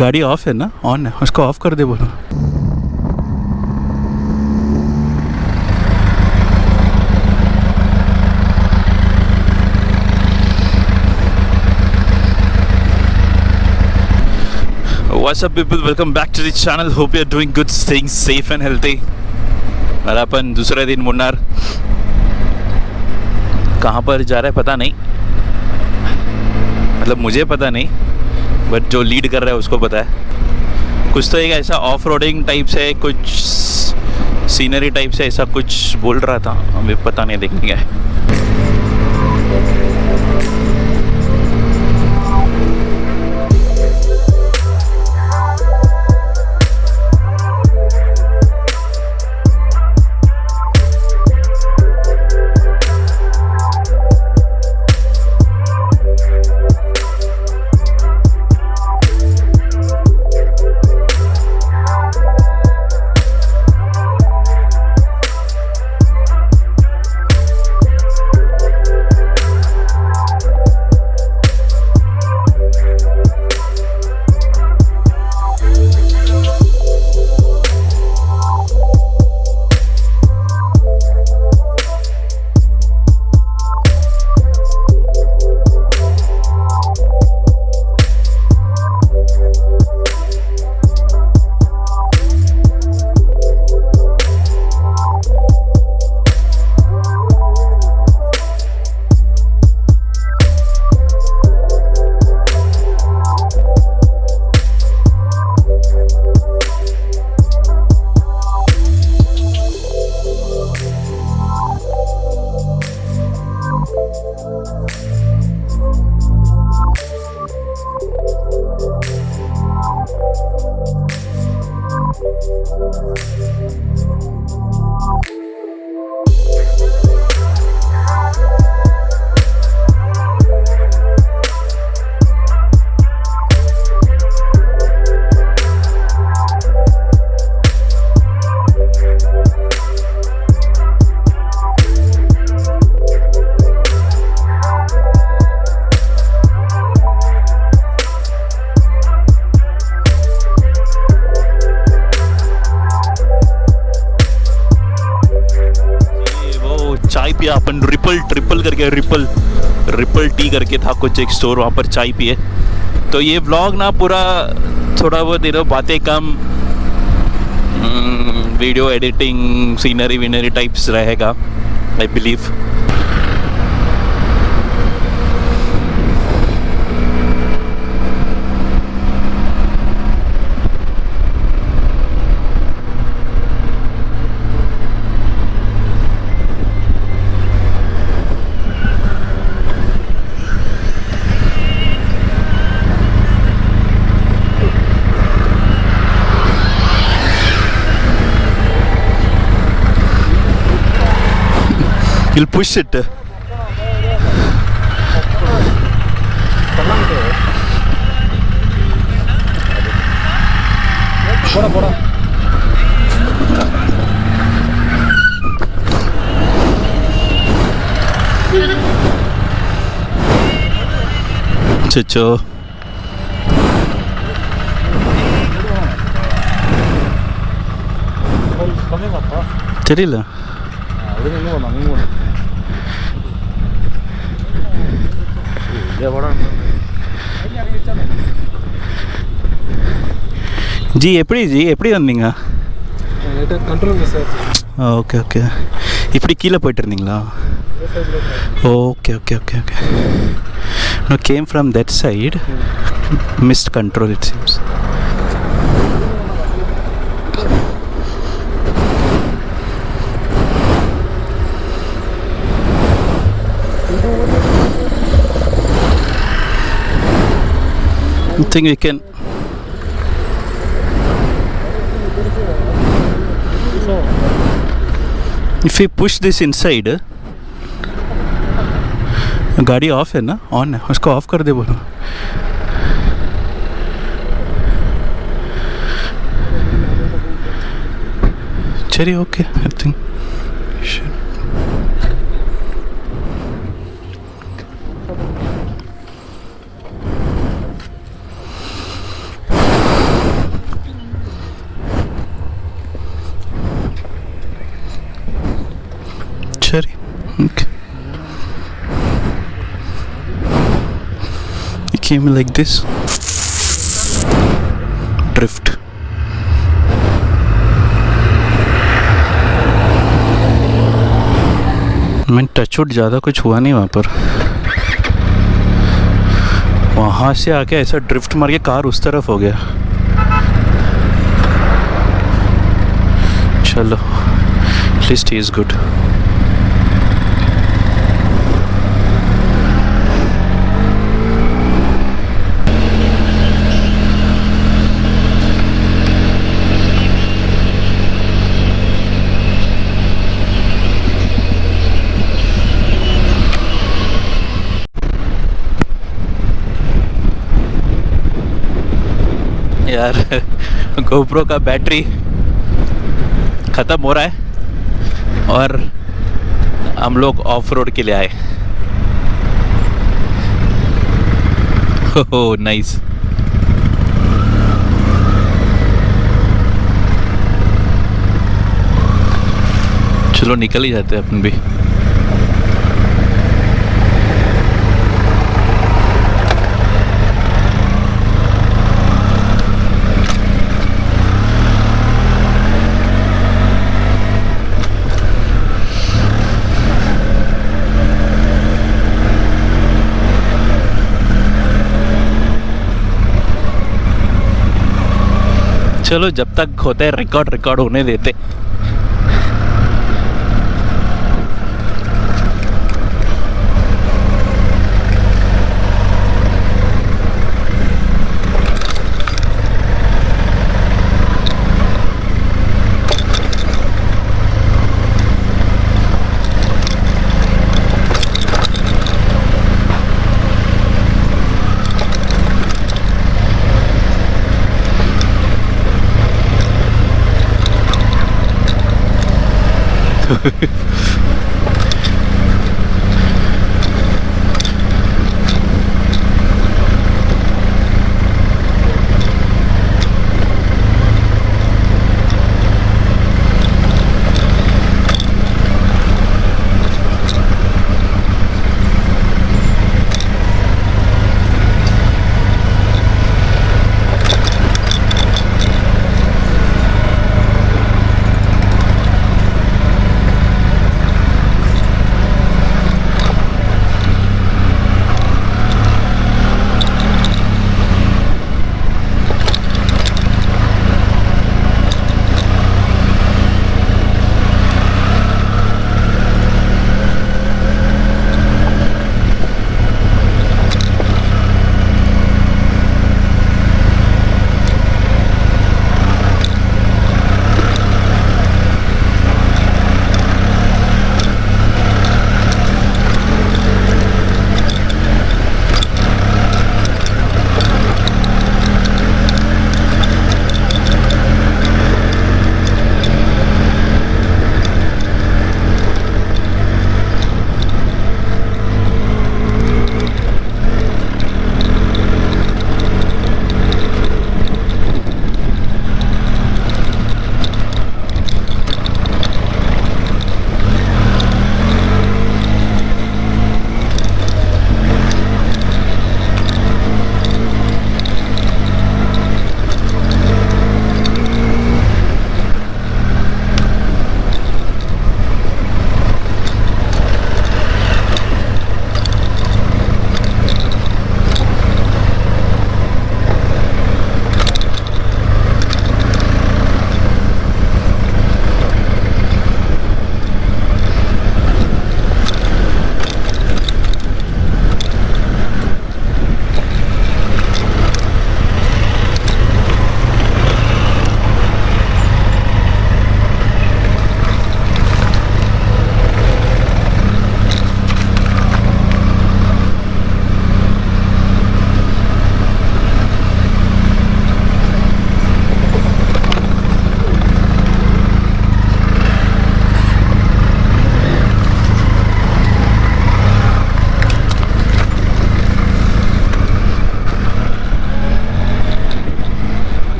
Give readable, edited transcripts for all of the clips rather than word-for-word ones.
गाड़ी ऑफ है ना? ऑन है, उसको ऑफ कर दे बोलो। What's up people, welcome back to the channel. Hope you're doing good, staying safe and healthy. और अपन दूसरे दिन मुन्नार, कहाँ पर जा रहा है पता नहीं, मतलब मुझे पता नहीं, बट जो लीड कर रहा है उसको पता है। कुछ तो एक ऐसा ऑफ रोडिंग टाइप से, कुछ सीनरी टाइप से ऐसा कुछ बोल रहा था, हमें पता नहीं, देखने गया है। चाय पिया अपन, ट्रिपल करके, रिपल टी करके था कुछ एक स्टोर, वहाँ पर चाय पिए। तो ये व्लॉग ना पूरा थोड़ा बहुत बातें कम, वीडियो एडिटिंग, सीनरी विनरी टाइप्स रहेगा I believe. You'll push it. Chicho. Cherila. जी எப்படி வந்தீங்க? Control sir. Okay okay. இப்படி கீழே போயிட்டு இருந்தீங்களா? Okay okay okay okay. No, came from that side. Missed control it seems. I think we can. If we push this inside, गाड़ी of है ना? On है, उसको ऑफ कर दे बोलो। चलिए okay, I think came like this. Drift. मैं touchwood ज़्यादा कुछ हुआ नहीं वहाँ पर. वहाँ से आके ऐसा ड्रिफ्ट मार के कार उस तरफ हो गया. चलो, एटलीस्ट ही इज़ गुड. यार GoPro का बैटरी ख़त्म हो रहा है और हम लोग ऑफ रोड के लिए आए. हो नाइस. चलो निकल ही जाते हैं अपन भी. चलो जब तक होता है रिकॉर्ड होने देते.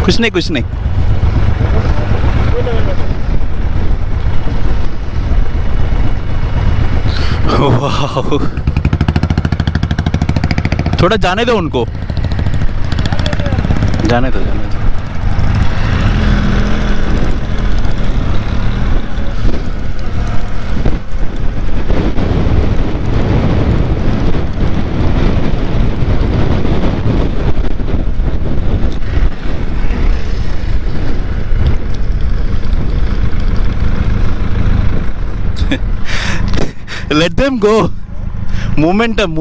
कुछ नहीं कुछ नहीं. वाह, थोड़ा जाने दो उनको. जाने दो जाने दो. Let them go. Momentum.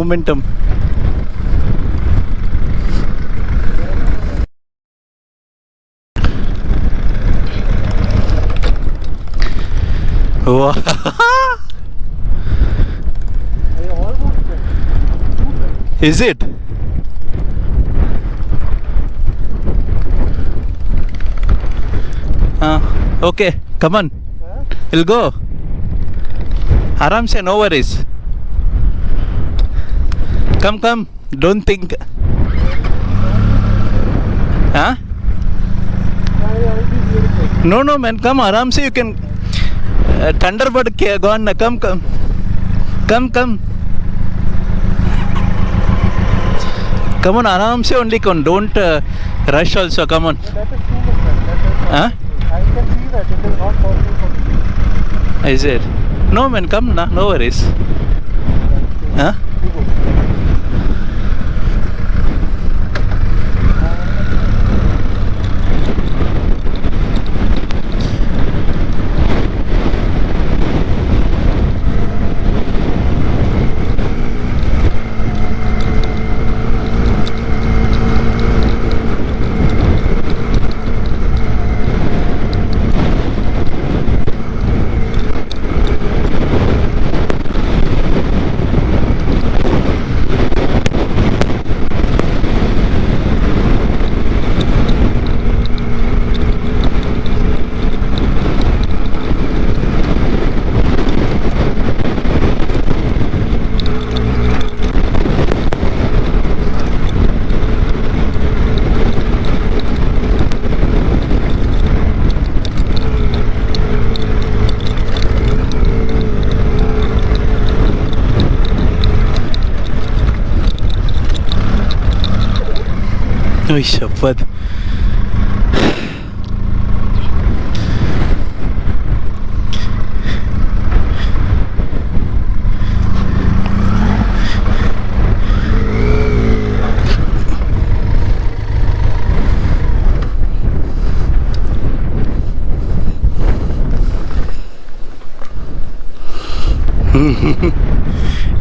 Wow. Is it? Okay, come on. We'll go. आराम से, no worries. Come. Don't think. Huh? No, man. Come, आराम से. You can. Thunderbird gone. Come. Come on, आराम से. Only come. Don't rush also. Come on. Huh? I can see that it is not possible for me. Is it? No, man. Come, na. No worries. Huh? ओह शपथ.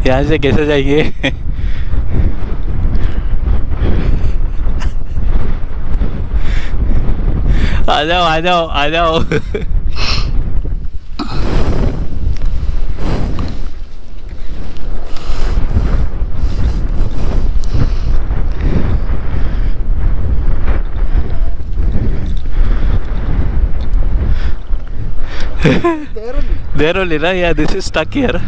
यहाँ से कैसे जाइए? आ जाओ. There only, right? Yeah, this is stuck here.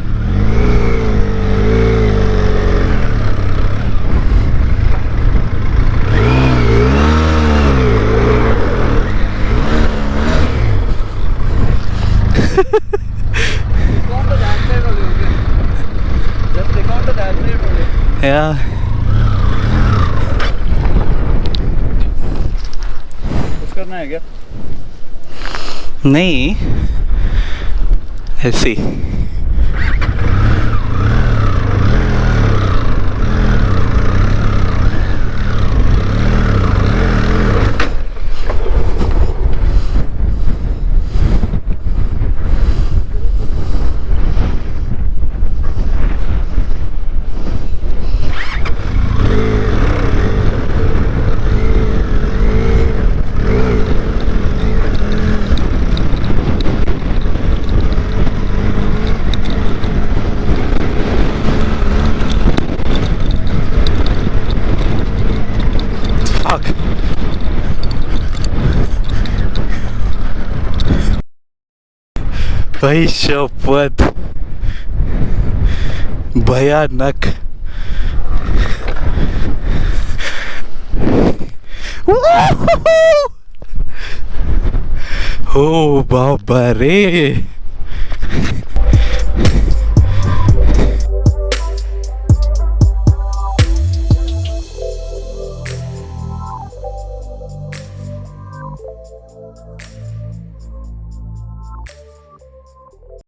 Yeah. कुछ करना है क्या? नहीं, ऐसी. भाई शपथ, भयानक. हो बाबा रे